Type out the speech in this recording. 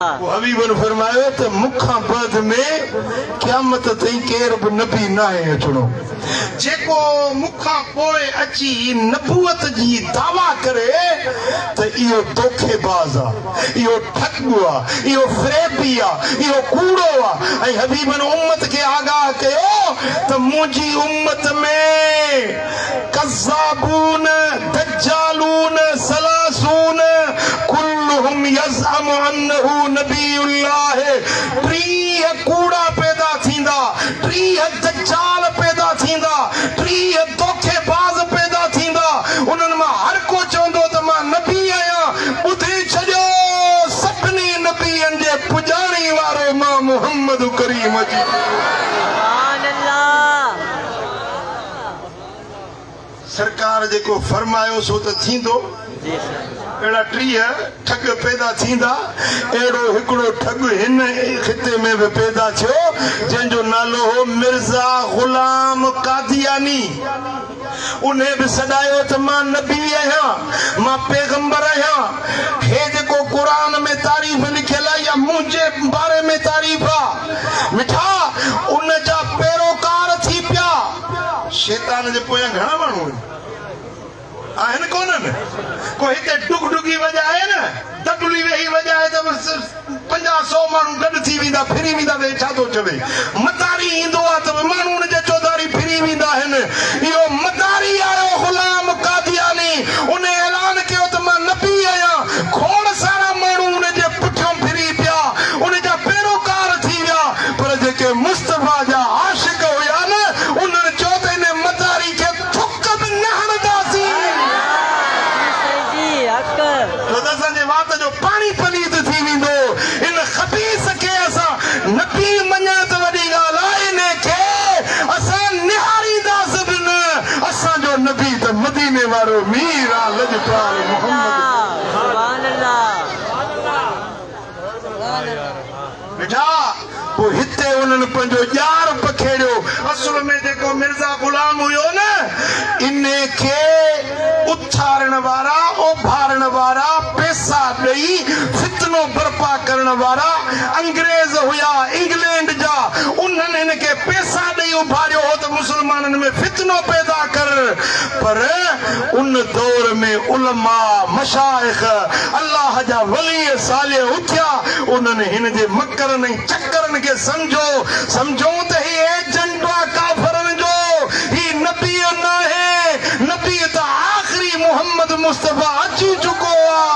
हबीबन फरमायो त मुखा बाद में क़यामत ताईं केर बि नबी न आहे अचणो जेको मुखा पोइ अची नबूवत जी दावा करे त इहो धोखेबाज़ आहे, इहो ठॻ आहे, इहो फ़रेबी आहे, इहो कूड़ो आहे। ऐं हबीबन उम्मत खे आगाह कयो त मुंहिंजी उम्मत में कज़्ज़ाबून, दज्जालून, सलासून कुल्लुहुम यज़अमु अन्नहु नबीउल्लाह। 30 कूड़ा पैदा थींदा, 30 दज्जाल पैदा थींदा, 30 धोखेबाज़ पैदा थींदा। उन्हनि मां हर को चवंदो त मां नबी आहियां। ॿुधी छॾियो, सभिनी नबीअनि जे पुॼाणी वारो मां मुहम्मद करीम जी। सरकार जेको फरमायो सो त थींदो। अहिड़ा 30 ठग पैदा थींदा। अहिड़ो हिकिड़ो ठग हिन खिते में बि पैदा थियो जंहिंजो नालो हो मिर्ज़ा ग़ुलाम कादियानी। उन बि सॾायो त मां नबी आहियां, मां पैगंबर आहियां। हे जेको क़ुरान में तारीफ़ लिखियल आहे या मुंहिंजे बारे में तारीफ़ आहे मिठा, उन जा पैरोकार थी पिया। शैतान जे पोयां घणा माण्हू आहिनि कोन्हनि? को हिते डुगडुगी वॼाए न, दबली वेही वॼाए त 50-100 माण्हू गॾु थी वेंदा, फिरी वेंदा। त छा थो चवे? मतारी ईंदो आहे त माण्हू उन जे चौधारी फिरी वेंदा आहिनि। इहो मतारी आयो ग़ुलाम कादियानी, उन ऐलान कयो त मां नबी आहियां। खोड़ सारा माण्हू उन जे पुठियां फिरी पिया, उन जा पैरोकार थी विया। पर जेके मुस्तफ़ा जा आशिक हुया न, उन्हनि चयो त इन मतारी खे थुक बि न हणंदासीं। असांजे वात जो पाणी पलीत थी वेंदो। इन ख़बीस खे असां नबी मञण त वॾी ॻाल्हि आहे, इन खे असां निहारींदासीं बि न। असांजो नबी त मदीने वारो मीर आहे, लजपाल बेटा। पोइ हिते उन्हनि पंहिंजो ॼार पखेड़ियो। असुल में जेको मिर्ज़ा ग़ुलाम हुयो न, इन खे उथारण वारा, उभारण वारा, पैसा ॾेई फितनो बर्पा करण वारा अंग्रेज हुया, इंग्लैंड जा। उन्हनि हिन खे पैसा ॾेई उभारियो हो त मुसलमाननि में फितनो पैदा कर। पर उन दौर में उलमा, मशाइख, अल्लाह जा वली सालिह उथिया। उन्हनि हिन जे मकरनि ऐं चकरनि खे समझो त ही एजेंट आहे काफ़रनि जो। ही नबी न आहे, नबी त आख़िरी मुहम्मद मुस्तफ़ा अची चुको आहे।